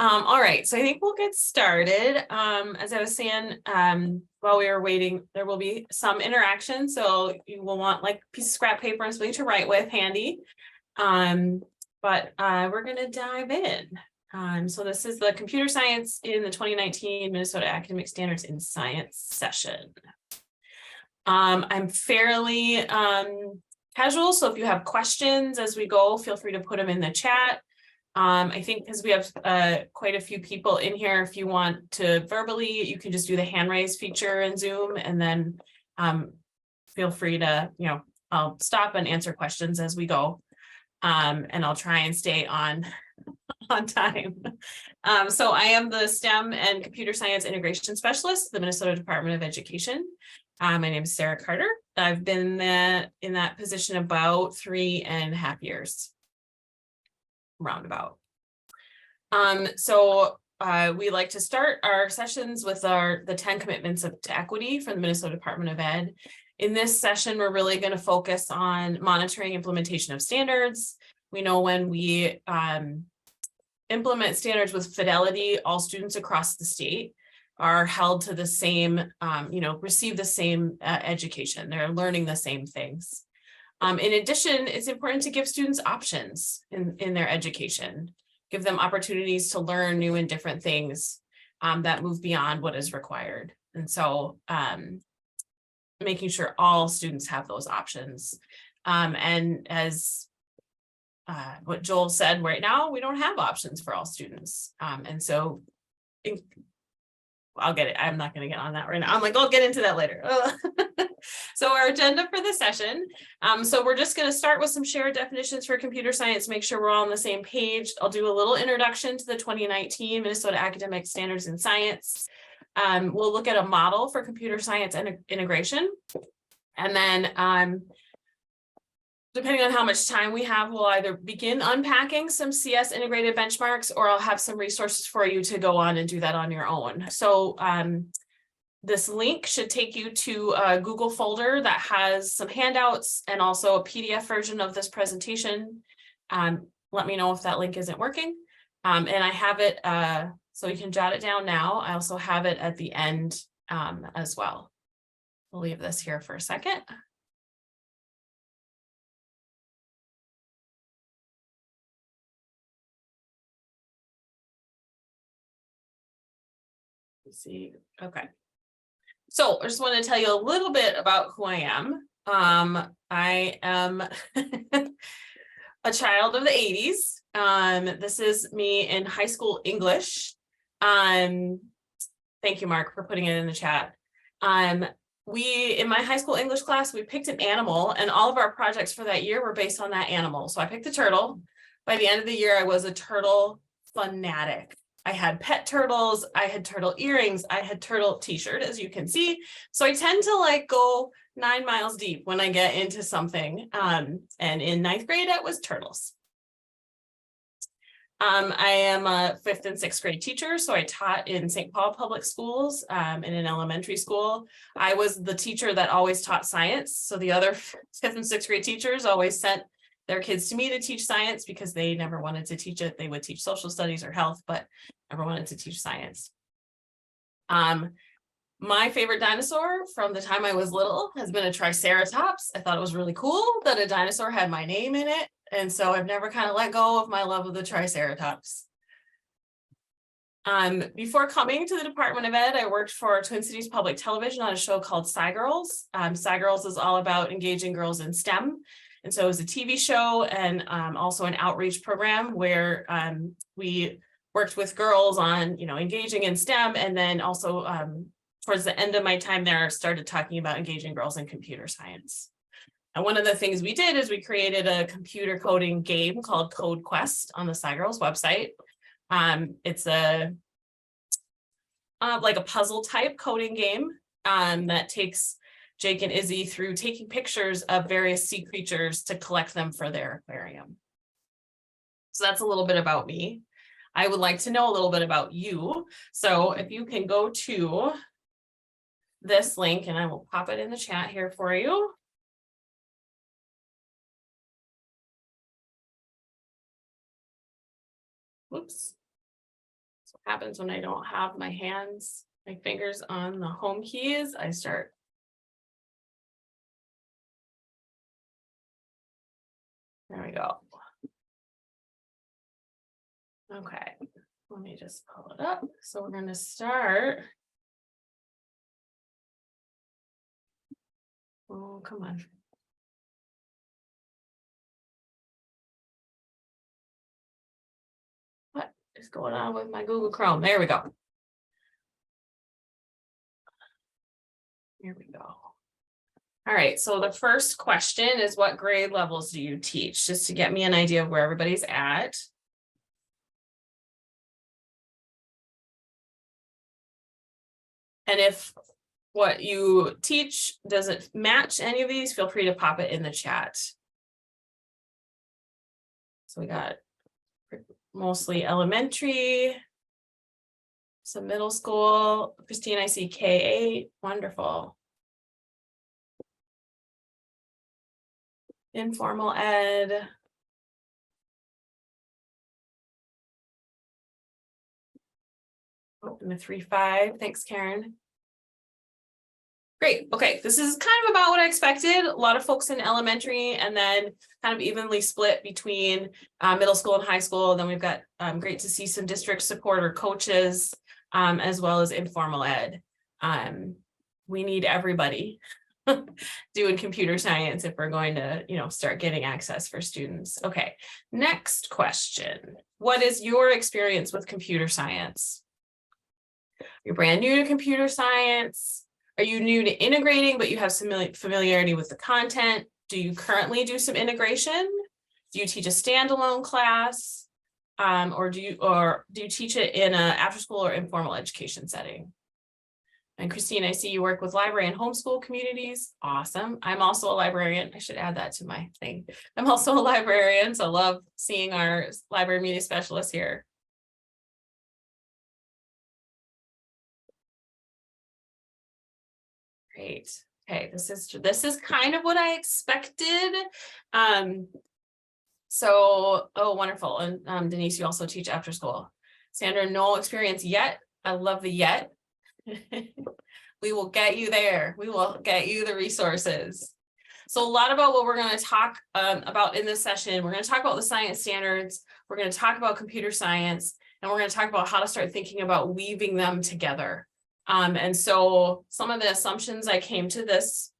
All right, so I think we'll get started. As I was saying, while we were waiting, there will be some interaction. So you will want like a piece of scrap paper and something to write with handy. But we're gonna dive in. So this is the Computer Science in the 2019 Minnesota Academic Standards in Science session. I'm fairly casual, so if you have questions as we go, feel free to put them in the chat. I think because we have quite a few people in here, if you want to verbally, you can just do the hand raise feature in Zoom, and then feel free to, I'll stop and answer questions as we go. And I'll try and stay on time. So I am the STEM and Computer Science Integration Specialist at the Minnesota Department of Education. My name is Sarah Carter. I've been in that position about 3.5 years. Roundabout. So we like to start our sessions with the 10 commitments to equity from the Minnesota Department of Ed. In this session, we're really going to focus on monitoring implementation of standards. We know when we implement standards with fidelity, all students across the state are held to the same, receive the same education. They're learning the same things. In addition, it's important to give students options in their education, give them opportunities to learn new and different things that move beyond what is required. And so making sure all students have those options. And as what Joel said, right now, we don't have options for all students. And so I'll get it. I'm not going to get on that right now. I'm like, I'll get into that later. So our agenda for the session. So we're just going to start with some shared definitions for computer science, make sure we're all on the same page. I'll do a little introduction to the 2019 Minnesota Academic Standards in Science. We'll look at a model for computer science and integration. And then depending on how much time we have, we'll either begin unpacking some CS integrated benchmarks, or I'll have some resources for you to go on and do that on your own. So this link should take you to a Google folder that has some handouts and also a PDF version of this presentation. Let me know if that link isn't working. And I have it, so you can jot it down now. I also have it at the end as well. We'll leave this here for a second. See, okay. So I just want to tell you a little bit about who I am. I am a child of the 80s. This is me in high school English. Thank you, Mark, for putting it in the chat. In my high school English class, we picked an animal, and all of our projects for that year were based on that animal. So I picked a turtle. By the end of the year, I was a turtle fanatic. I had pet turtles, I had turtle earrings, I had turtle t-shirt, as you can see. So I tend to go 9 miles deep when I get into something. And in 9th grade, it was turtles. I am a 5th and 6th grade teacher, so I taught in St. Paul Public Schools in an elementary school. I was the teacher that always taught science. So the other 5th and 6th grade teachers always sent their kids to me to teach science because they never wanted to teach it. They would teach social studies or health, but never wanted to teach science. My favorite dinosaur from the time I was little has been a Triceratops. I thought it was really cool that a dinosaur had my name in it. And so I've never kind of let go of my love of the Triceratops. Before coming to the Department of Ed, I worked for Twin Cities Public Television on a show called Sci Girls. Sci Girls is all about engaging girls in STEM. And so it was a TV show and also an outreach program where we worked with girls on, engaging in STEM. And then also towards the end of my time there, started talking about engaging girls in computer science. And one of the things we did is we created a computer coding game called Code Quest on the Sci Girls website. It's like a puzzle type coding game that takes Jake and Izzy through taking pictures of various sea creatures to collect them for their aquarium. So that's a little bit about me. I would like to know a little bit about you. So if you can go to this link, and I will pop it in the chat here for you. Whoops. happens when I don't have my fingers on the home keys. I start. There we go. Okay, let me just pull it up. So we're going to start. Oh, come on. What is going on with my Google Chrome? There we go. Here we go. All right, so the first question is, what grade levels do you teach? Just to get me an idea of where everybody's at. And if what you teach doesn't match any of these, feel free to pop it in the chat. So we got mostly elementary, some middle school. Christine, I see K8, wonderful. Informal ed. Open the 3-5, thanks Karen. Great, okay, this is kind of about what I expected. A lot of folks in elementary and then kind of evenly split between middle school and high school. Then we've got great to see some district support or coaches as well as informal ed. We need everybody doing computer science if we're going to, start getting access for students. Okay, next question. What is your experience with computer science? You're brand new to computer science. Are you new to integrating, but you have some familiarity with the content? Do you currently do some integration? Do you teach a standalone class? Or do you teach it in an after school or informal education setting? And Christine, I see you work with library and homeschool communities. Awesome. I'm also a librarian. I should add that to my thing. I'm also a librarian, so I love seeing our library media specialists here. Great. Okay, this is kind of what I expected. So, oh, wonderful. And Denise, you also teach after school. Sandra, no experience yet. I love the yet. We will get you there. We will get you the resources. So a lot about what we're going to talk about in this session. We're going to talk about the science standards. We're going to talk about computer science, and we're going to talk about how to start thinking about weaving them together. And so some of the assumptions I came to this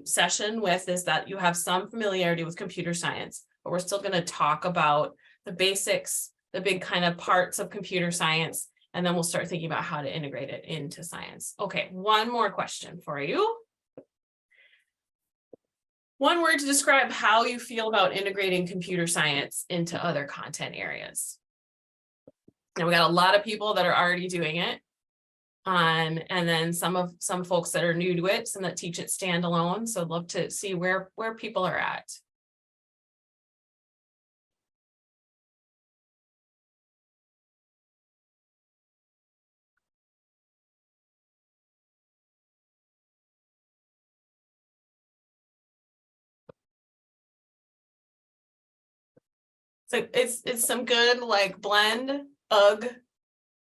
session with is that you have some familiarity with computer science, but we're still going to talk about the basics, the big kind of parts of computer science, and then we'll start thinking about how to integrate it into science. Okay, one more question for you. One word to describe how you feel about integrating computer science into other content areas. Now, we got a lot of people that are already doing it. And then some folks that are new to it, some that teach it standalone. So I'd love to see where people are at. So it's some good like blend,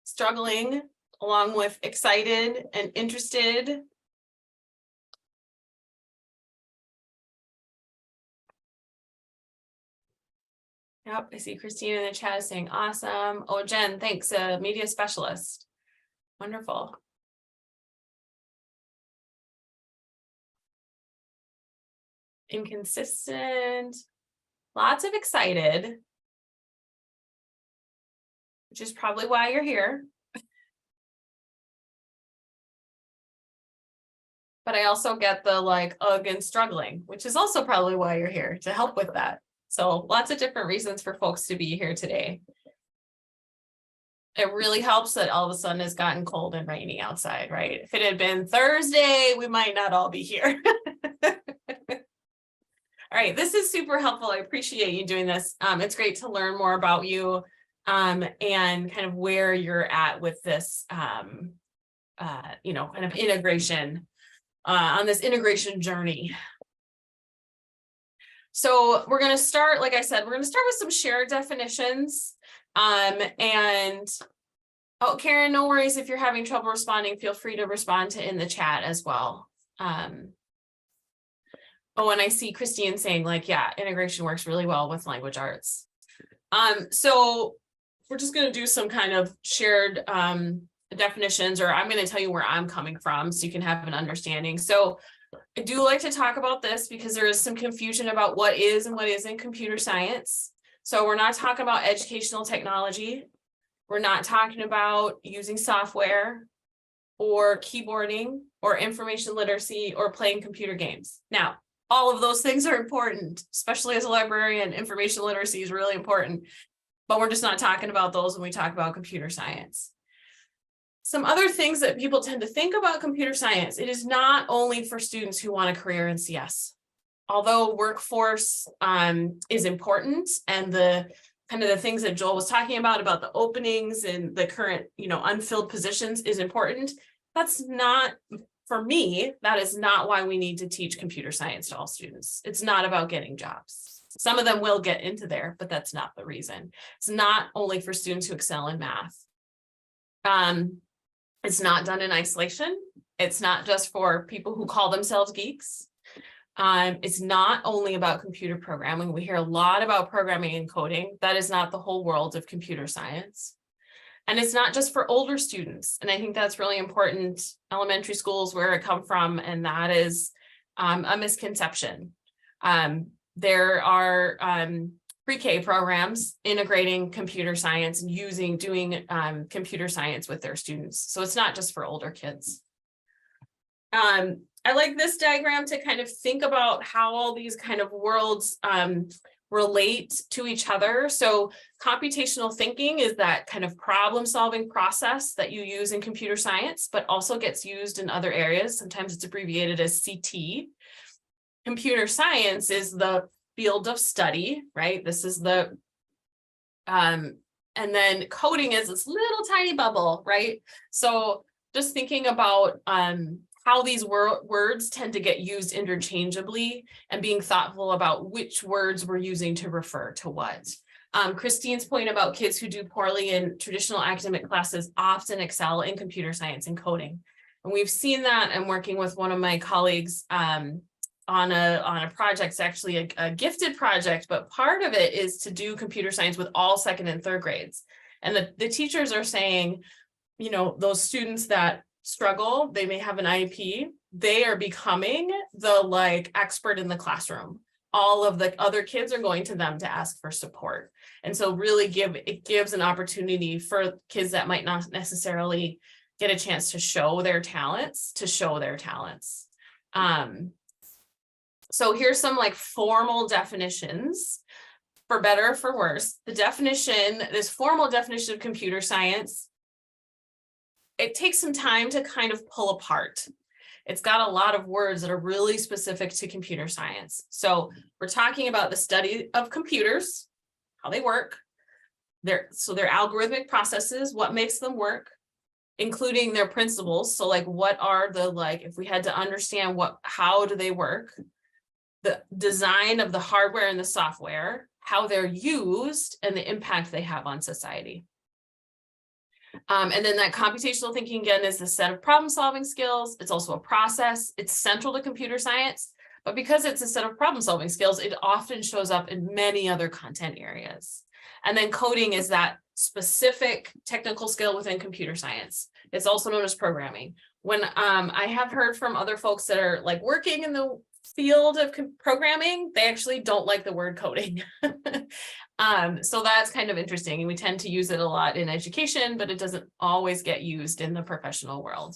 struggling, along with excited and interested. Yep, I see Christine in the chat is saying awesome. Oh, Jen, thanks, a media specialist. Wonderful. Inconsistent, lots of excited, which is probably why you're here. But I also get the like, ugh, and struggling, which is also probably why you're here, to help with that. So lots of different reasons for folks to be here today. It really helps that all of a sudden it's gotten cold and rainy outside, right? If it had been Thursday, we might not all be here. All right, this is super helpful. I appreciate you doing this. It's great to learn more about you and kind of where you're at with this, kind of integration. On this integration journey. So we're going to start, like I said, we're going to start with some shared definitions. And Oh, Karen, no worries. If you're having trouble responding, feel free to respond to in the chat as well. Oh, and I see Christine saying like, yeah, integration works really well with language arts. So we're just going to do some kind of shared definitions, or I'm going to tell you where I'm coming from so you can have an understanding. So I do like to talk about this because there is some confusion about what is and what isn't computer science. So we're not talking about educational technology. We're not talking about using software or keyboarding or information literacy or playing computer games. Now, all of those things are important, especially as a librarian. Information literacy is really important, but we're just not talking about those when we talk about computer science. Some other things that people tend to think about computer science, it is not only for students who want a career in CS. Although workforce is important, and the kind of the things that Joel was talking about the openings and the current, unfilled positions is important. That's not, for me, that is not why we need to teach computer science to all students. It's not about getting jobs. Some of them will get into there, but that's not the reason. It's not only for students who excel in math. It's not done in isolation. It's not just for people who call themselves geeks. It's not only about computer programming. We hear a lot about programming and coding. That is not the whole world of computer science. And it's not just for older students. And I think that's really important. Elementary schools, where I come from, and that is a misconception. There are pre-K programs integrating computer science and doing computer science with their students. So it's not just for older kids. I like this diagram to kind of think about how all these kind of worlds relate to each other. So computational thinking is that kind of problem-solving process that you use in computer science, but also gets used in other areas. Sometimes it's abbreviated as CT. Computer science is the field of study, right? This is the, and then coding is this little tiny bubble, right? So just thinking about how these words tend to get used interchangeably and being thoughtful about which words we're using to refer to what. Christine's point about kids who do poorly in traditional academic classes often excel in computer science and coding. And we've seen that. I'm working with one of my colleagues on a project. It's actually a gifted project, but part of it is to do computer science with all second and third grades. And the teachers are saying, those students that struggle, they may have an IEP, they are becoming the expert in the classroom. All of the other kids are going to them to ask for support. And so really it gives an opportunity for kids that might not necessarily get a chance to show their talents. So here's some formal definitions, for better or for worse. This formal definition of computer science, it takes some time to kind of pull apart. It's got a lot of words that are really specific to computer science. So we're talking about the study of computers, how they work, their algorithmic processes, what makes them work, including their principles. So what are if we had to understand how do they work, the design of the hardware and the software, how they're used, and the impact they have on society. And then that computational thinking, again, is the set of problem-solving skills. It's also a process. It's central to computer science, but because it's a set of problem-solving skills, it often shows up in many other content areas. And then coding is that specific technical skill within computer science. It's also known as programming. When I have heard from other folks that are working in the field of programming, they actually don't like the word coding. So that's kind of interesting. And we tend to use it a lot in education, but it doesn't always get used in the professional world.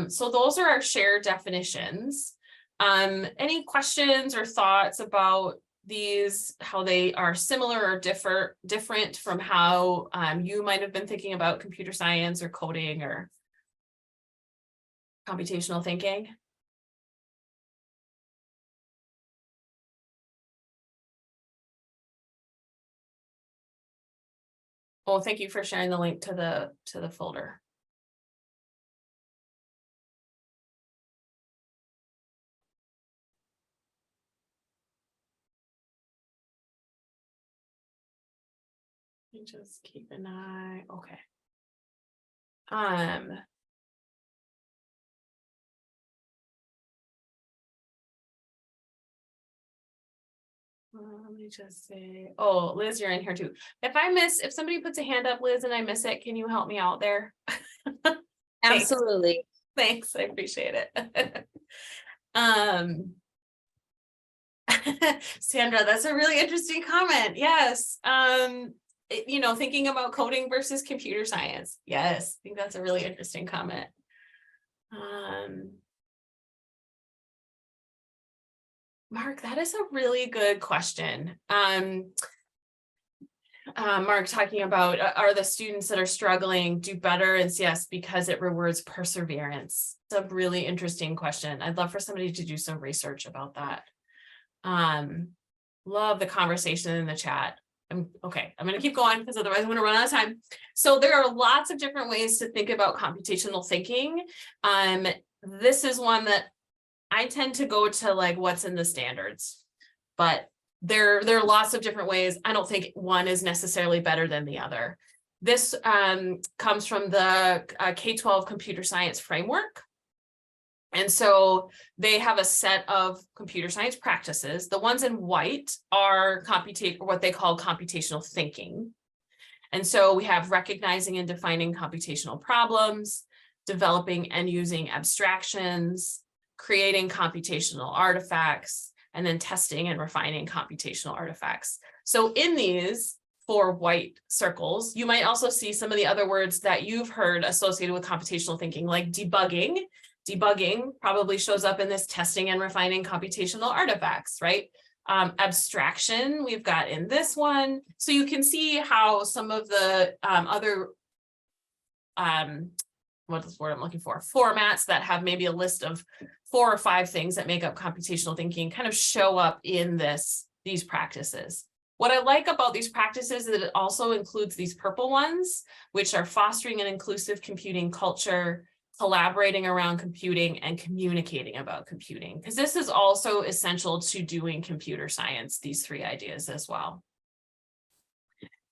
So those are our shared definitions. Any questions or thoughts about these, how they are similar or different from how you might have been thinking about computer science or coding or computational thinking? Well, thank you for sharing the link to the folder. Just keep an eye. Okay. Let me just say, oh, Liz, you're in here too. If somebody puts a hand up, Liz, and I miss it, can you help me out there? Thanks. Absolutely. Thanks, I appreciate it. Sandra, that's a really interesting comment. Yes. Thinking about coding versus computer science. Yes, I think that's a really interesting comment. Mark, that is a really good question. Mark talking about, are the students that are struggling do better in CS because it rewards perseverance? It's a really interesting question. I'd love for somebody to do some research about that. Love the conversation in the chat. I'm going to keep going because otherwise I'm going to run out of time. So there are lots of different ways to think about computational thinking. This is one that I tend to go to like what's in the standards, but there are lots of different ways. I don't think one is necessarily better than the other. This comes from the K12 Computer Science Framework. And so they have a set of computer science practices. The ones in white are what they call computational thinking. And so we have recognizing and defining computational problems, developing and using abstractions, creating computational artifacts, and then testing and refining computational artifacts. So in these 4 white circles, you might also see some of the other words that you've heard associated with computational thinking, like debugging. Debugging probably shows up in this testing and refining computational artifacts, right? Abstraction, we've got in this one. So you can see how some of the other, what is the word I'm looking for? Formats that have maybe a list of 4 or 5 things that make up computational thinking kind of show up in these practices. What I like about these practices is that it also includes these purple ones, which are fostering an inclusive computing culture, collaborating around computing, and communicating about computing, because this is also essential to doing computer science, these 3 ideas as well.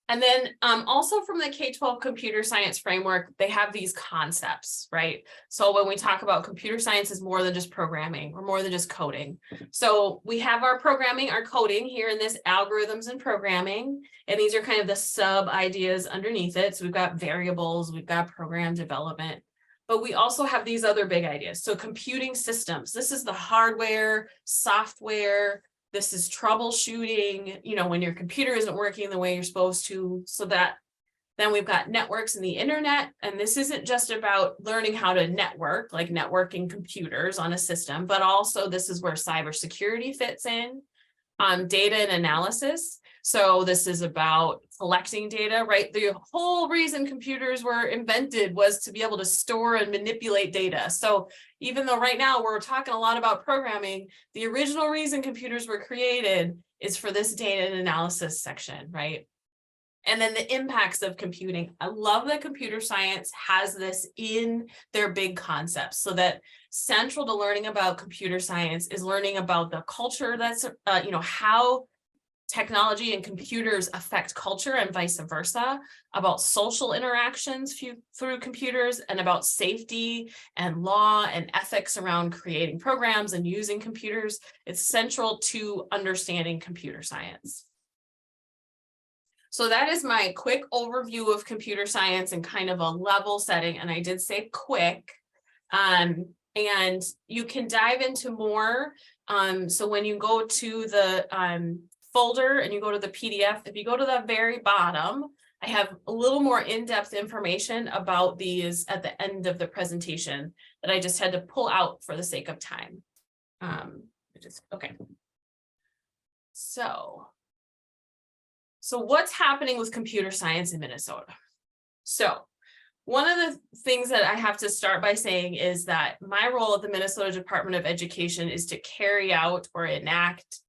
And then also from the K12 Computer Science Framework, they have these concepts, right? So when we talk about computer science is more than just programming or more than just coding. So we have our programming, our coding here in this algorithms and programming, and these are kind of the sub ideas underneath it. So we've got variables, we've got program development, but we also have these other big ideas. So computing systems, this is the hardware, software, this is troubleshooting, when your computer isn't working the way you're supposed to. So that then we've got networks and the internet. And this isn't just about learning how to network, like networking computers on a system, but also this is where cybersecurity fits in, data and analysis. So this is about collecting data, right? The whole reason computers were invented was to be able to store and manipulate data. So even though right now we're talking a lot about programming, the original reason computers were created is for this data and analysis section, right? And then the impacts of computing. I love that computer science has this in their big concepts, so that central to learning about computer science is learning about the culture that's, how technology and computers affect culture and vice versa, about social interactions through computers, and about safety and law and ethics around creating programs and using computers. It's central to understanding computer science. So that is my quick overview of computer science and kind of a level setting. And I did say quick, and you can dive into more. So when you go to the folder and you go to the PDF, if you go to the very bottom, I have a little more in-depth information about these at the end of the presentation that I just had to pull out for the sake of time. Okay. So what's happening with computer science in Minnesota? So one of the things that I have to start by saying is that my role at the Minnesota Department of Education is to carry out or enact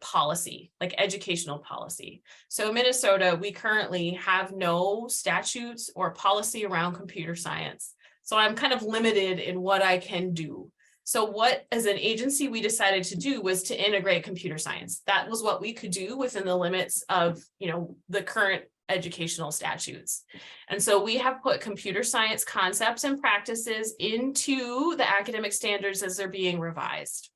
policy, like educational policy. So in Minnesota, we currently have no statutes or policy around computer science. So I'm kind of limited in what I can do. So what, as an agency, we decided to do was to integrate computer science. That was what we could do within the limits of, the current educational statutes. And so we have put computer science concepts and practices into the academic standards as they're being revised.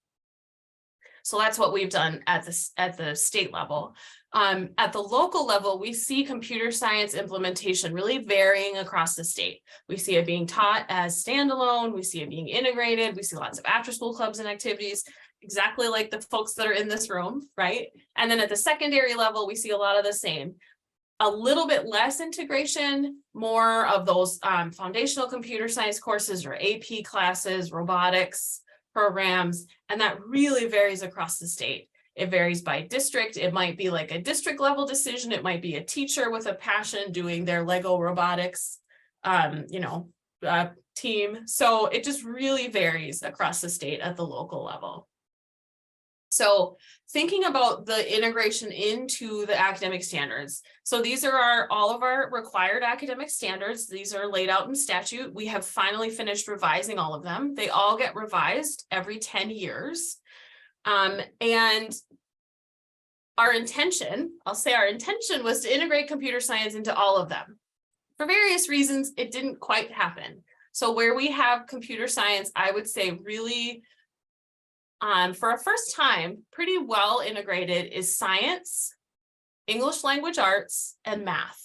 So that's what we've done at the state level. At the local level, we see computer science implementation really varying across the state. We see it being taught as standalone, we see it being integrated, we see lots of after-school clubs and activities, exactly like the folks that are in this room, right? And then at the secondary level, we see a lot of the same. A little bit less integration, more of those foundational computer science courses or AP classes, robotics programs, and that really varies across the state. It varies by district. It might be like a district level decision. It might be a teacher with a passion doing their Lego robotics, team. So it just really varies across the state at the local level. So thinking about the integration into the academic standards. So these are all of our required academic standards. These are laid out in statute. We have finally finished revising all of them. They all get revised every 10 years. And our intention, was to integrate computer science into all of them. For various reasons, it didn't quite happen. So where we have computer science, I would say really, for a first time, pretty well integrated is science, English language arts, and math.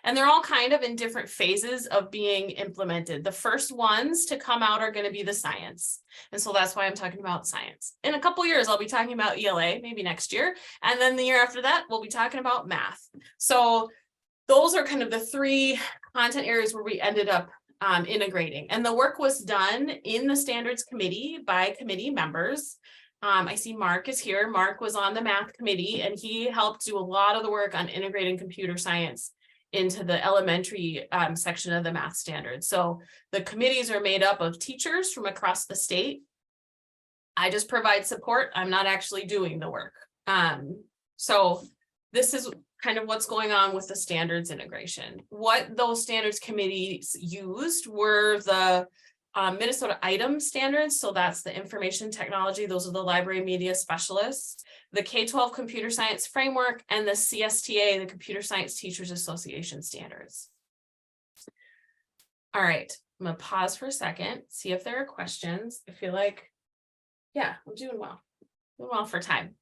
And they're all kind of in different phases of being implemented. The first ones to come out are going to be the science. And so that's why I'm talking about science. In a couple of years, I'll be talking about ELA, maybe next year. And then the year after that, we'll be talking about math. So those are kind of the three content areas where we ended up integrating. And the work was done in the standards committee by committee members. I see Mark is here. Mark was on the math committee, and he helped do a lot of the work on integrating computer science into the elementary section of the math standards. So the committees are made up of teachers from across the state. I just provide support. I'm not actually doing the work. So this is kind of what's going on with the standards integration. What those standards committees used were the Minnesota item standards. So that's the information technology. Those are the library media specialists, the K12 computer science framework, and the CSTA, the Computer Science Teachers Association standards. All right, I'm gonna pause for a second, see if there are questions. I feel like, yeah, I'm doing well for time.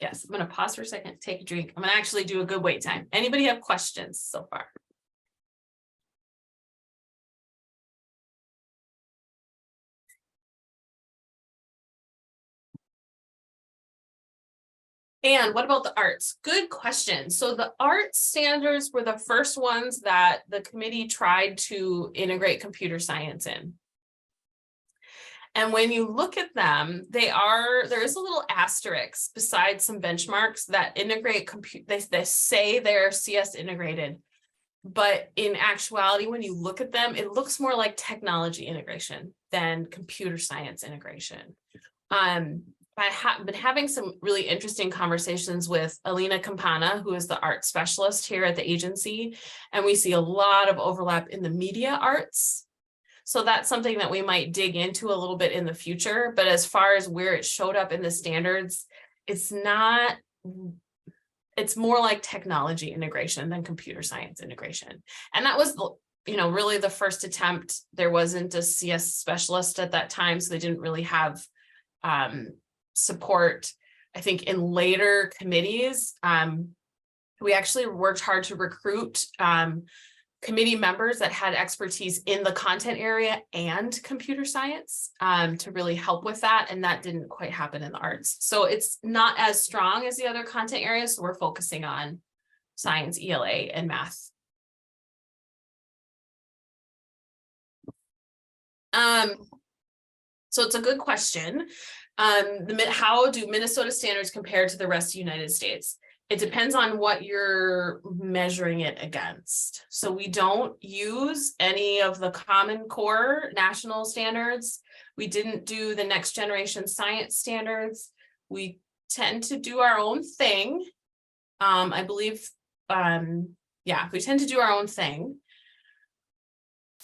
Yes, I'm going to pause for a second, take a drink. I'm going to actually do a good wait time. Anybody have questions so far? And what about the arts? Good question. So the arts standards were the first ones that the committee tried to integrate computer science in. And when you look at them, there is a little asterisk beside some benchmarks that integrate they say they're CS integrated, but in actuality, when you look at them, it looks more like technology integration than computer science integration. I have been having some really interesting conversations with Alina Campana, who is the art specialist here at the agency, and we see a lot of overlap in the media arts. So that's something that we might dig into a little bit in the future. But as far as where it showed up in the standards, it's more like technology integration than computer science integration. And that was, really the first attempt. There wasn't a CS specialist at that time, so they didn't really have support. I think in later committees, we actually worked hard to recruit committee members that had expertise in the content area and computer science to really help with that. And that didn't quite happen in the arts. So it's not as strong as the other content areas. So we're focusing on science, ELA, and math. So it's a good question. How do Minnesota standards compare to the rest of the United States? It depends on what you're measuring it against. So we don't use any of the Common Core national standards. We didn't do the next generation science standards. We tend to do our own thing. I believe, we tend to do our own thing.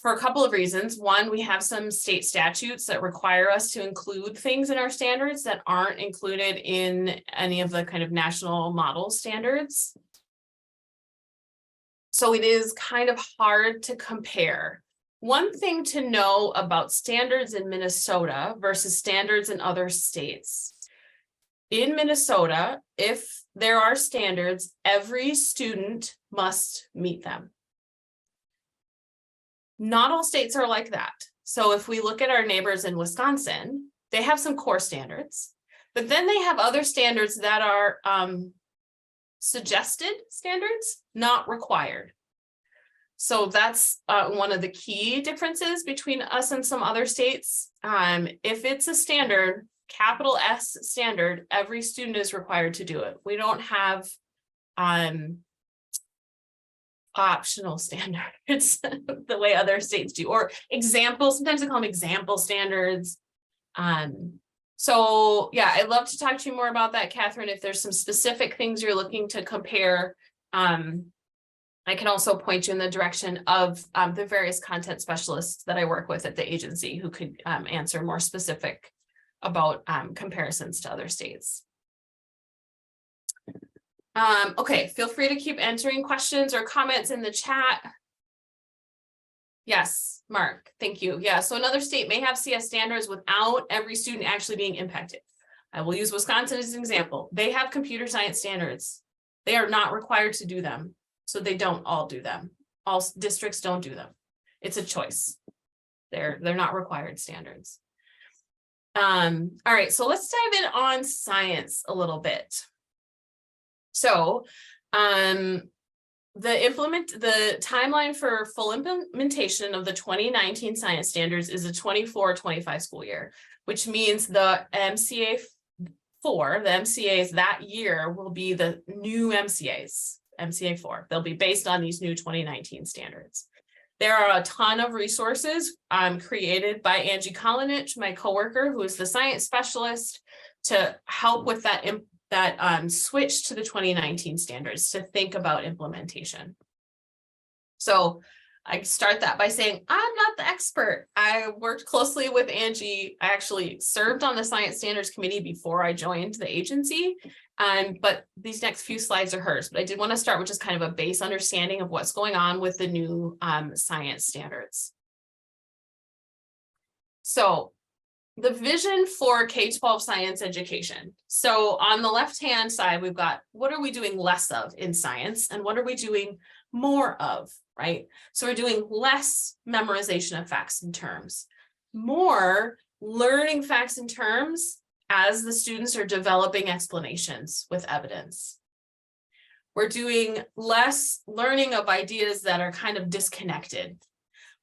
for a couple of reasons. One, we have some state statutes that require us to include things in our standards that aren't included in any of the kind of national model standards. So it is kind of hard to compare. One thing to know about standards in Minnesota versus standards in other states. In Minnesota, if there are standards, every student must meet them. Not all states are like that. So if we look at our neighbors in Wisconsin, they have some core standards, but then they have other standards that are suggested standards, not required. So that's one of the key differences between us and some other states. If it's a standard, capital S standard, every student is required to do it. We don't have optional standards the way other states do, or examples. Sometimes they call them example standards. So yeah, I'd love to talk to you more about that, Catherine. If there's some specific things you're looking to compare, I can also point you in the direction of the various content specialists that I work with at the agency who could answer more specific about comparisons to other states. Okay, feel free to keep entering questions or comments in the chat. Yes, Mark, thank you. Yeah, so another state may have CS standards without every student actually being impacted. I will use Wisconsin as an example. They have computer science standards. They are not required to do them, so they don't all do them. All districts don't do them. It's a choice. They're not required standards. All right, so let's dive in on science a little bit. So the timeline for full implementation of the 2019 science standards is a 24-25 school year, which means the MCAs that year will be the new MCAs, MCA 4. They'll be based on these new 2019 standards. There are a ton of resources created by Angie Kolinich, my coworker, who is the science specialist, to help with that switch to the 2019 standards to think about implementation. So I start that by saying, I'm not the expert. I worked closely with Angie. I actually served on the Science Standards Committee before I joined the agency. But these next few slides are hers. But I did want to start with just kind of a base understanding of what's going on with the new science standards. So the vision for K12 science education. So on the left-hand side, we've got what are we doing less of in science and what are we doing more of, right? So we're doing less memorization of facts and terms, more learning facts and terms as the students are developing explanations with evidence. We're doing less learning of ideas that are kind of disconnected,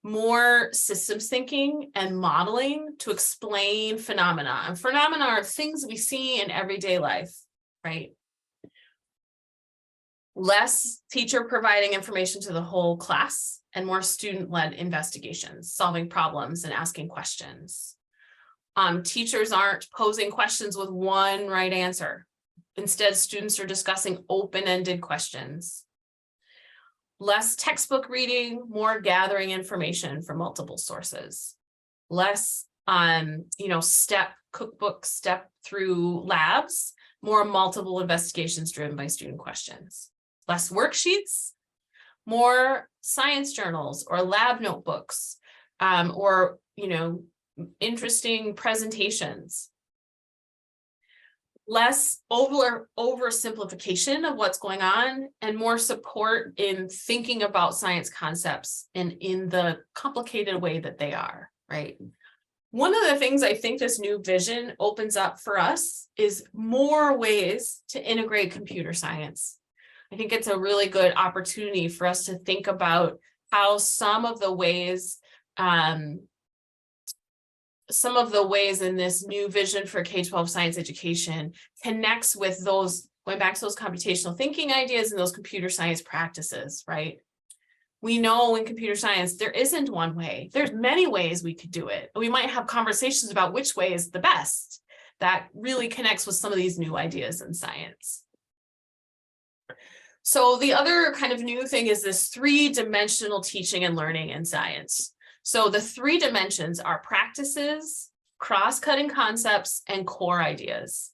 more systems thinking and modeling to explain phenomena. And phenomena are things we see in everyday life, right? Less teacher providing information to the whole class and more student-led investigations, solving problems and asking questions. Teachers aren't posing questions with one right answer. Instead, students are discussing open-ended questions. Less textbook reading, more gathering information from multiple sources. Less, cookbook step through labs, more multiple investigations driven by student questions. Less worksheets, more science journals or lab notebooks, or interesting presentations. Less oversimplification of what's going on and more support in thinking about science concepts and in the complicated way that they are, right? One of the things I think this new vision opens up for us is more ways to integrate computer science. I think it's a really good opportunity for us to think about how some of the ways in this new vision for K12 science education connects with those, going back to those computational thinking ideas and those computer science practices, right? We know in computer science, there isn't one way. There's many ways we could do it. We might have conversations about which way is the best. That really connects with some of these new ideas in science. So the other kind of new thing is this three-dimensional teaching and learning in science. So the 3 dimensions are practices, cross-cutting concepts, and core ideas.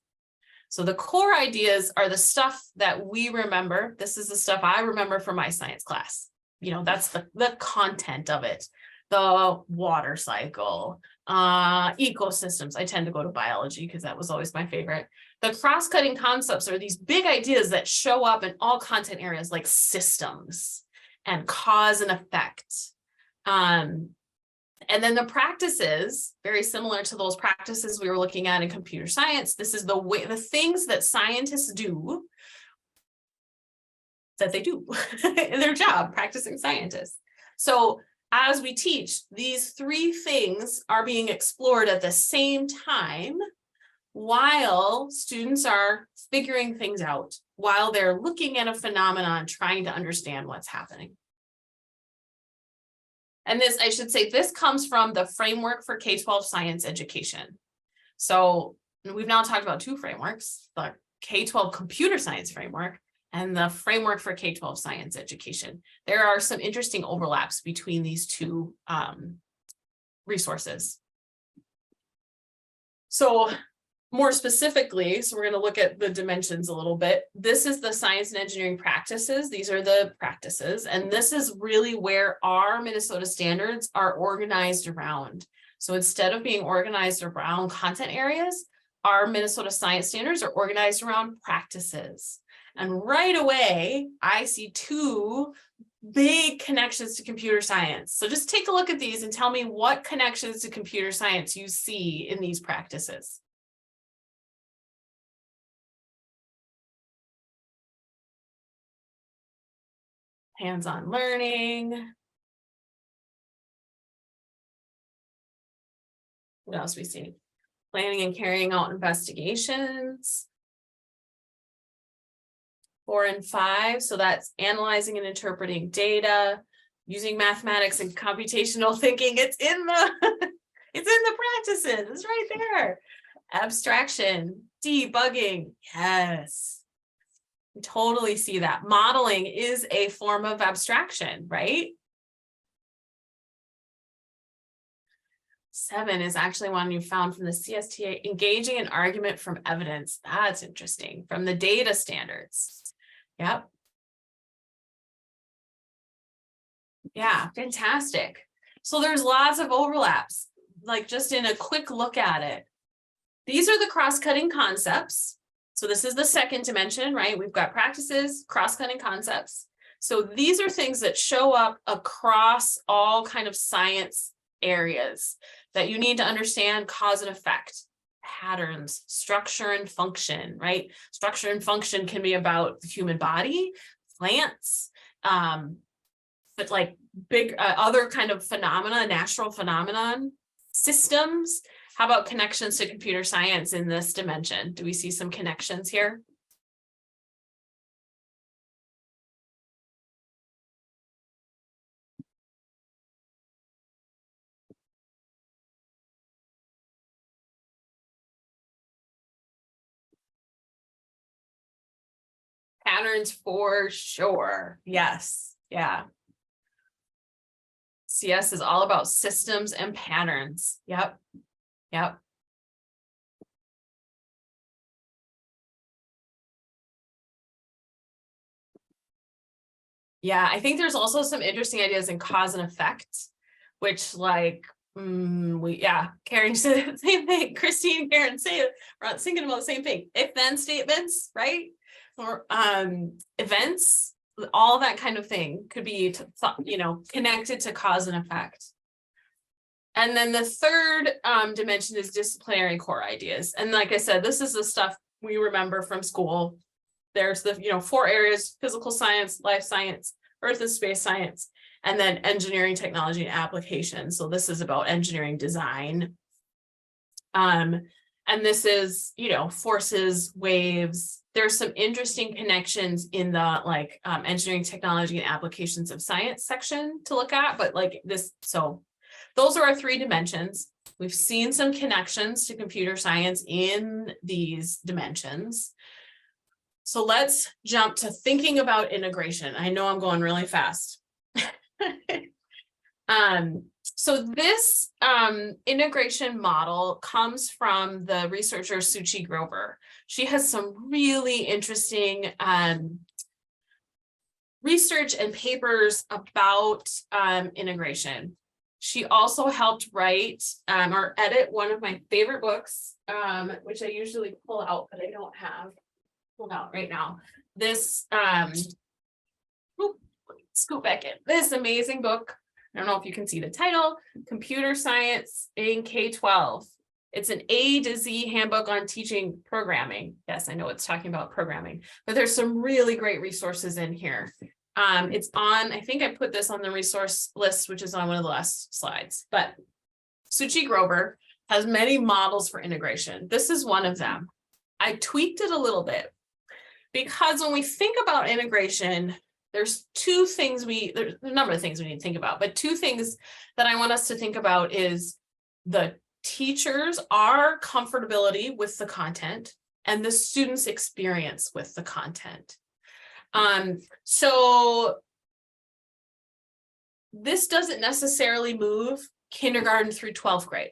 So the core ideas are the stuff that we remember. This is the stuff I remember from my science class. You know, that's the content of it. The water cycle, ecosystems. I tend to go to biology because that was always my favorite. The cross-cutting concepts are these big ideas that show up in all content areas like systems and cause and effect. And then the practices, very similar to those practices we were looking at in computer science. This is the way, the things that scientists do, that they do in their job, practicing scientists. So as we teach, these 3 things are being explored at the same time while students are figuring things out, while they're looking at a phenomenon, trying to understand what's happening. And this, I should say, this comes from the framework for K12 Science Education. So we've now talked about 2 frameworks, the K12 Computer Science Framework and the framework for K12 Science Education. There are some interesting overlaps between these 2 resources. So more specifically, so we're going to look at the dimensions a little bit. This is the science and engineering practices. These are the practices. And this is really where our Minnesota standards are organized around. So instead of being organized around content areas, our Minnesota science standards are organized around practices. And right away, I see 2 big connections to computer science. So just take a look at these and tell me what connections to computer science you see in these practices. Hands-on learning. What else we see? Planning and carrying out investigations. 4 and 5, so that's analyzing and interpreting data, using mathematics and computational thinking. It's in the it's in the practices. It's right there. Abstraction, debugging. Yes. Totally see that. Modeling is a form of abstraction, right? 7 is actually one you found from the CSTA, engaging in argument from evidence. That's interesting. From the data standards. Yep. Yeah, fantastic. So there's lots of overlaps, like just in a quick look at it. These are the cross-cutting concepts. So this is the 2nd dimension, right? We've got practices, cross-cutting concepts. So these are things that show up across all kind of science areas that you need to understand: cause and effect, patterns, structure and function, right? Structure and function can be about the human body, plants, but like big other kind of phenomena, natural phenomenon, systems. How about connections to computer science in this dimension? Do we see some connections here? Patterns for sure. Yes. Yeah. CS is all about systems and patterns. Yep. Yep. Yeah, I think there's also some interesting ideas in cause and effect, which like Karen said the same thing. Christine and Karen say it. We're thinking about the same thing. If then statements, right? Or events, all that kind of thing could be, connected to cause and effect. And then the 3rd dimension is disciplinary core ideas. And like I said, this is the stuff we remember from school. There's the, 4 areas: physical science, life science, earth and space science, and then engineering, technology, and application. So this is about engineering design. And this is, forces, waves. There's some interesting connections in the engineering, technology, and applications of science section to look at, but like this, so those are our 3 dimensions. We've seen some connections to computer science in these dimensions. So let's jump to thinking about integration. I know I'm going really fast. So this integration model comes from the researcher Suchi Grover. She has some really interesting research and papers about integration. She also helped write or edit one of my favorite books, which I usually pull out, but I don't have pulled out right now. This, scoot back in. This amazing book. I don't know if you can see the title, Computer Science in K12. It's an A to Z handbook on teaching programming. Yes, I know it's talking about programming, but there's some really great resources in here. It's on, I think I put this on the resource list, which is on one of the last slides, but Suchi Grover has many models for integration. This is one of them. I tweaked it a little bit because when we think about integration, there's there's a number of things we need to think about, but two things that I want us to think about is the teachers, our comfortability with the content, and the students' experience with the content. So this doesn't necessarily move kindergarten through 12th grade,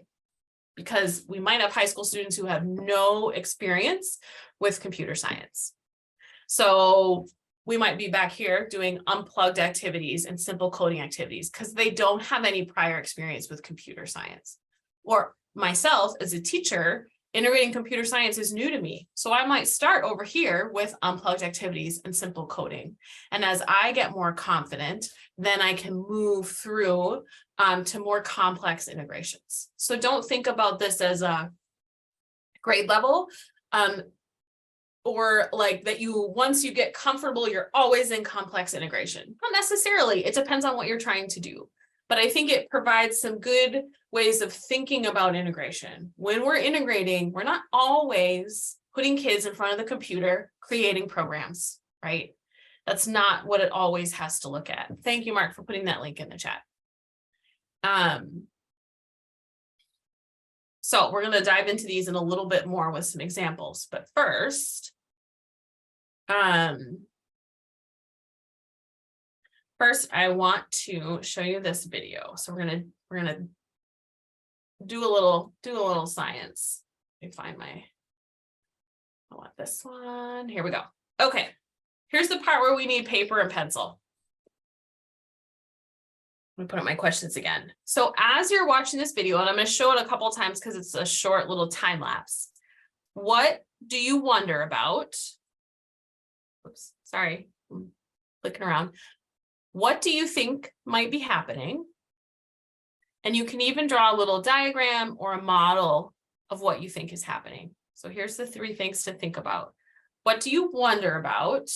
because we might have high school students who have no experience with computer science. So we might be back here doing unplugged activities and simple coding activities because they don't have any prior experience with computer science. Or myself as a teacher, integrating computer science is new to me. So I might start over here with unplugged activities and simple coding. And as I get more confident, then I can move through to more complex integrations. So don't think about this as a grade level. Or like that once you get comfortable, you're always in complex integration. Not necessarily, it depends on what you're trying to do. But I think it provides some good ways of thinking about integration. When we're integrating, we're not always putting kids in front of the computer, creating programs, right? That's not what it always has to look at. Thank you, Mark, for putting that link in the chat. So we're going to dive into these in a little bit more with some examples. But first, I want to show you this video. So we're gonna do a little science. Let me find I want this one. Here we go. Okay, here's the part where we need paper and pencil. Let me put up my questions again. So as you're watching this video, and I'm going to show it a couple of times because it's a short little time lapse. What do you wonder about? Oops, sorry, I'm clicking around. What do you think might be happening? And you can even draw a little diagram or a model of what you think is happening. So here's the 3 things to think about. What do you wonder about?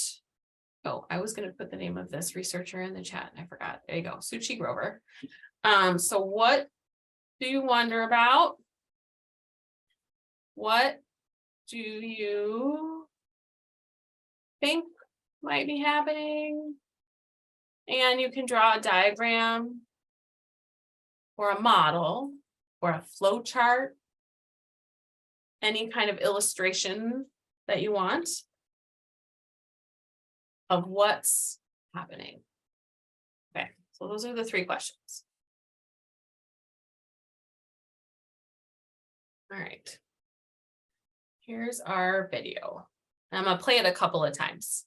Oh, I was going to put the name of this researcher in the chat and I forgot. There you go, Suchi Grover. So what do you wonder about? What do you think might be happening? And you can draw a diagram or a model or a flow chart, any kind of illustration that you want of what's happening. Okay, so those are the 3 questions. All right. Here's our video. I'm gonna play it a couple of times.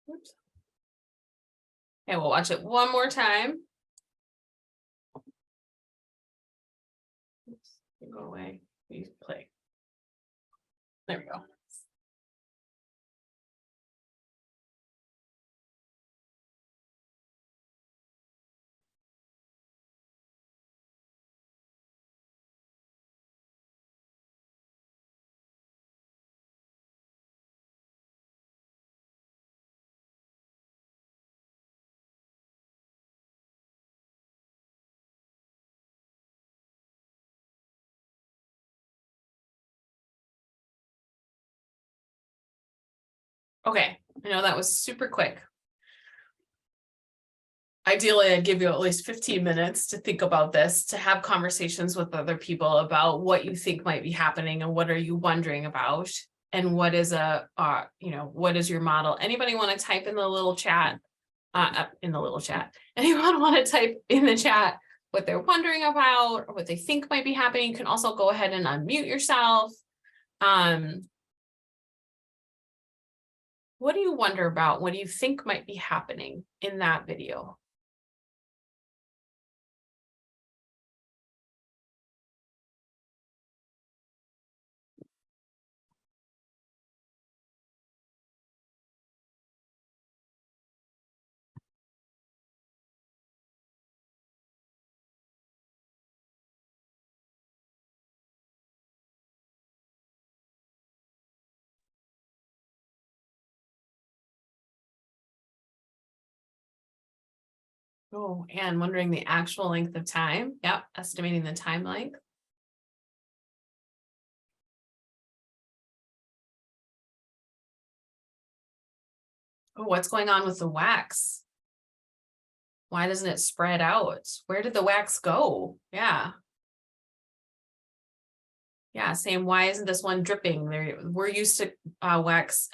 Oops. Okay, we'll watch it one more time. Oops, go away. Please play. There we go. Okay, I know that was super quick. Ideally, I'd give you at least 15 minutes to think about this, to have conversations with other people about what you think might be happening and what are you wondering about, and what is what is your model. Anybody want to type in the little chat? Anyone want to type in the chat what they're wondering about or what they think might be happening? You can also go ahead and unmute yourself. What do you wonder about? What do you think might be happening in that video? Oh, and wondering the actual length of time. Yep, estimating the time length. Oh, what's going on with the wax? Why doesn't it spread out? Where did the wax go? Yeah. Yeah, same. Why isn't this one dripping? We're used to wax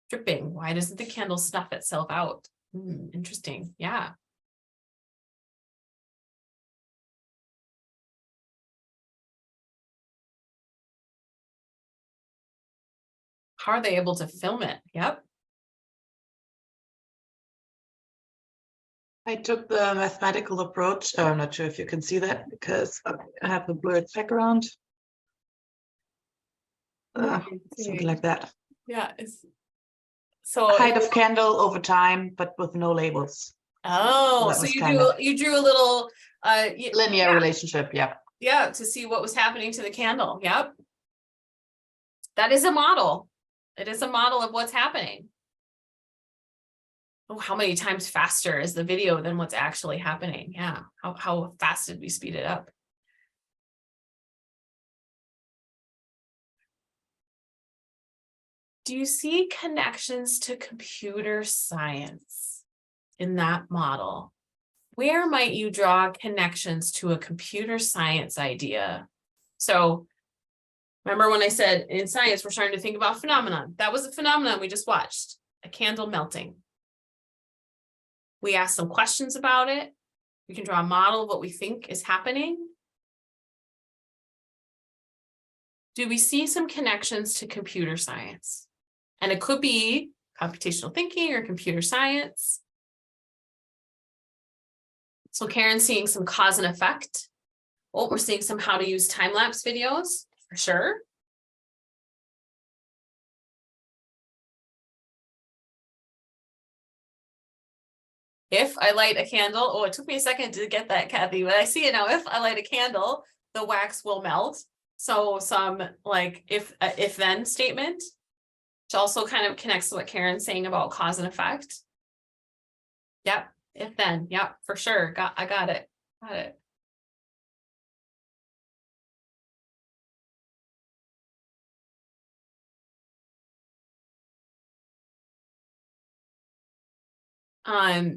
dripping. Why doesn't the candle snuff itself out? Interesting. Yeah. How are they able to film it? Yep. I took the mathematical approach. I'm not sure if you can see that because I have a blurred background. Something like that. Yeah. So height of candle over time, but with no labels. Oh, so you drew a little linear relationship. Yeah. Yeah, to see what was happening to the candle. Yep. That is a model. It is a model of what's happening. Oh, how many times faster is the video than what's actually happening? Yeah. How fast did we speed it up? Do you see connections to computer science in that model? Where might you draw connections to a computer science idea? So remember when I said in science, we're starting to think about phenomenon. That was a phenomenon we just watched, a candle melting. We asked some questions about it. We can draw a model of what we think is happening. Do we see some connections to computer science? And it could be computational thinking or computer science. So Karen's seeing some cause and effect. Oh, we're seeing some how to use time-lapse videos, for sure. If I light a candle, oh, it took me a second to get that, Kathy, but I see it now. If I light a candle, the wax will melt. So some like if then statement, which also kind of connects to what Karen's saying about cause and effect. Yep, if then, yep, for sure. I got it. Got it.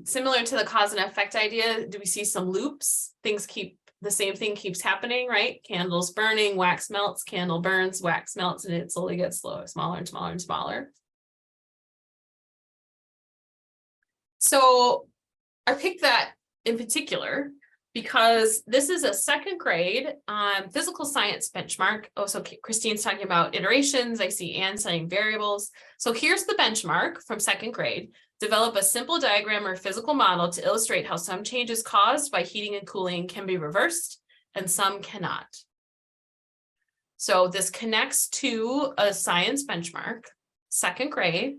Similar to the cause and effect idea, do we see some loops? The same thing keeps happening, right? Candles burning, wax melts, candle burns, wax melts, and it slowly gets smaller and smaller and smaller. So I picked that in particular because this is a second grade physical science benchmark. Oh, so Christine's talking about iterations. I see Anne saying variables. So here's the benchmark from second grade. Develop a simple diagram or physical model to illustrate how some changes caused by heating and cooling can be reversed and some cannot. So this connects to a science benchmark, second grade,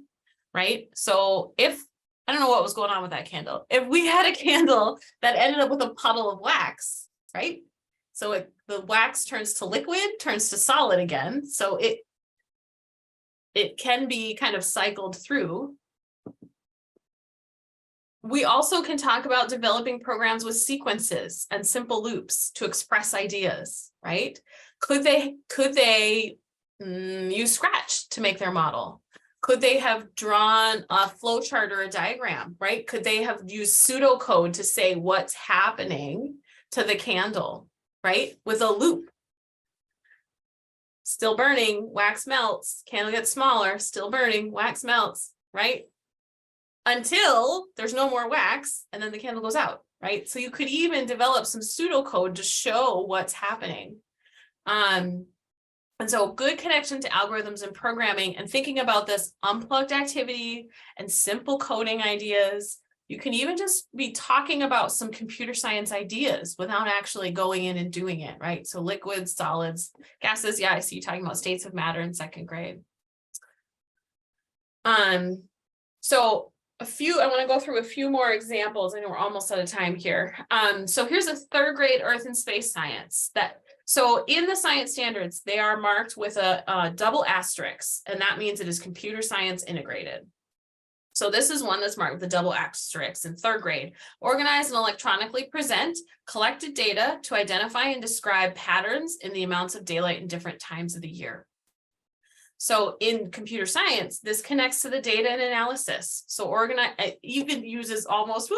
right? So if, I don't know what was going on with that candle. If we had a candle that ended up with a puddle of wax, right? So the wax turns to liquid, turns to solid again. So it can be kind of cycled through. We also can talk about developing programs with sequences and simple loops to express ideas, right? Could they use Scratch to make their model? Could they have drawn a flow chart or a diagram, right? Could they have used pseudocode to say what's happening to the candle, right? With a loop. Still burning, wax melts, candle gets smaller, still burning, wax melts, right? Until there's no more wax and then the candle goes out, right? So you could even develop some pseudocode to show what's happening. And so good connection to algorithms and programming and thinking about this unplugged activity and simple coding ideas. You can even just be talking about some computer science ideas without actually going in and doing it, right? So liquids, solids, gases. Yeah, I see you talking about states of matter in second grade. So I want to go through a few more examples. I know we're almost out of time here. So here's a third grade earth and space science so in the science standards, they are marked with a double asterisk, and that means it is computer science integrated. So this is one that's marked with a double asterisk in third grade. Organize and electronically present collected data to identify and describe patterns in the amounts of daylight in different times of the year. So in computer science, this connects to the data and analysis. So even uses almost,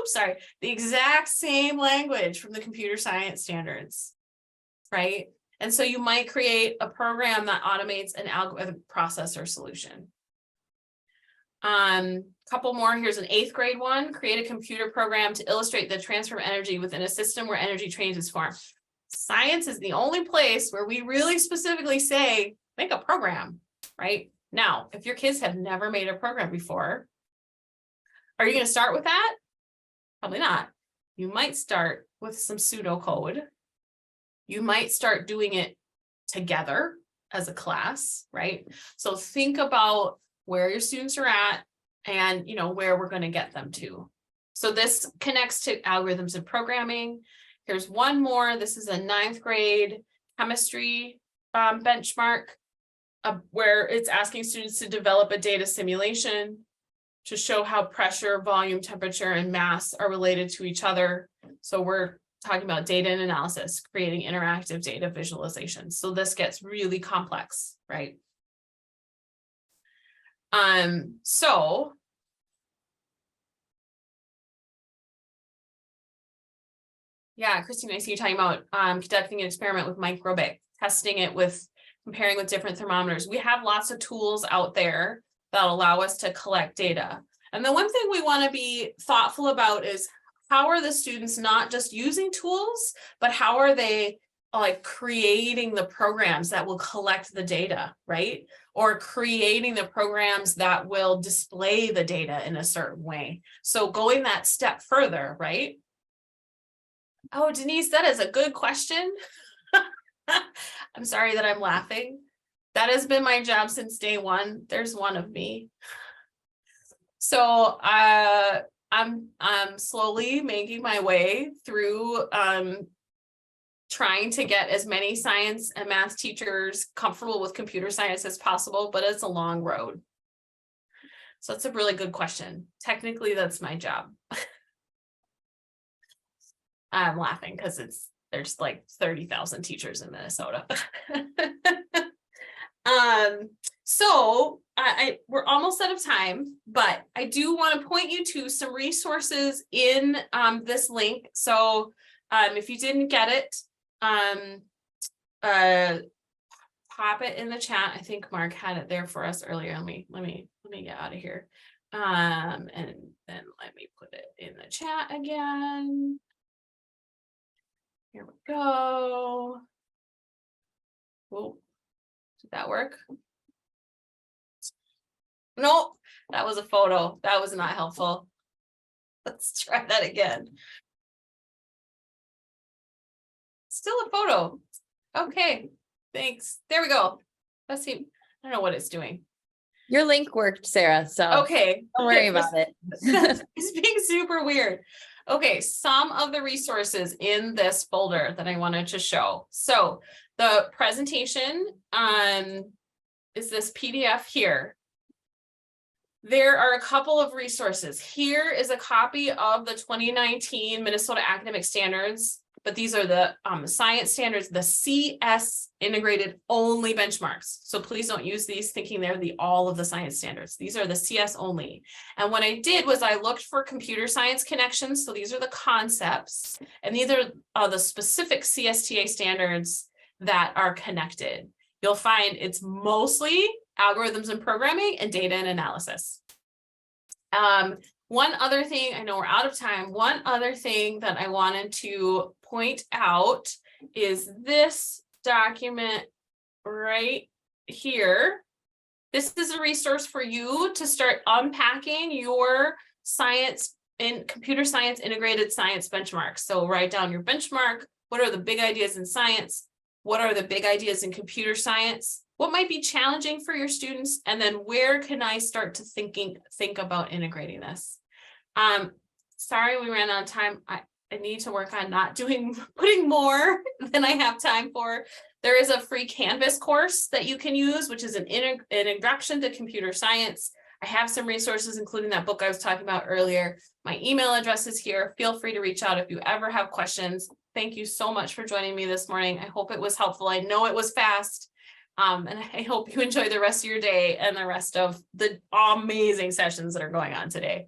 the exact same language from the computer science standards, right? And so you might create a program that automates an algorithm processor solution. Couple more. Here's an 8th grade one. Create a computer program to illustrate the transfer of energy within a system where energy changes form. Science is the only place where we really specifically say, make a program, right? Now, if your kids have never made a program before, are you going to start with that? Probably not. You might start with some pseudocode. You might start doing it together as a class, right? So think about where your students are at and where we're going to get them to. So this connects to algorithms and programming. Here's one more. This is a 9th grade chemistry benchmark where it's asking students to develop a data simulation to show how pressure, volume, temperature, and mass are related to each other. So we're talking about data and analysis, creating interactive data visualizations. So this gets really complex, right? So yeah, Christine, I see you talking about conducting an experiment with microbic, testing it with comparing with different thermometers. We have lots of tools out there that allow us to collect data. And the one thing we want to be thoughtful about is how are the students not just using tools, but how are they like creating the programs that will collect the data, right? Or creating the programs that will display the data in a certain way. So going that step further, right? Oh, Denise, that is a good question. I'm sorry that I'm laughing. That has been my job since day one. There's one of me. So I'm slowly making my way through trying to get as many science and math teachers comfortable with computer science as possible, but it's a long road. So that's a really good question. Technically, that's my job. I'm laughing because there's like 30,000 teachers in Minnesota. So we're almost out of time, but I do want to point you to some resources in this link. So if you didn't get it, pop it in the chat. I think Mark had it there for us earlier. Let me get out of here. And then let me put it in the chat again. Here we go. Oh, did that work? Nope, that was a photo. That was not helpful. Let's try that again. Still a photo. Okay, thanks. There we go. Let's see. I don't know what it's doing. Your link worked, Sarah, so okay, don't worry about it. It's being super weird. Okay, some of the resources in this folder that I wanted to show. So the presentation is this PDF here. There are a couple of resources. Here is a copy of the 2019 Minnesota Academic Standards. but these are the science standards, the CS integrated only benchmarks. So please don't use these thinking they're all of the science standards. These are the CS only. And what I did was I looked for computer science connections. So these are the concepts, and these are the specific CSTA standards that are connected. You'll find it's mostly algorithms and programming and data and analysis. One other thing, I know we're out of time. One other thing that I wanted to point out is this document right here. This is a resource for you to start unpacking your science and computer science integrated science benchmarks. So write down your benchmark. What are the big ideas in science? What are the big ideas in computer science? What might be challenging for your students? And then where can I start to think about integrating this? Sorry, we ran out of time. I need to work on not putting more than I have time for. There is a free Canvas course that you can use, which is an introduction to computer science. I have some resources, including that book I was talking about earlier. My email address is here. Feel free to reach out if you ever have questions. Thank you so much for joining me this morning. I hope it was helpful. I know it was fast. And I hope you enjoy the rest of your day and the rest of the amazing sessions that are going on today.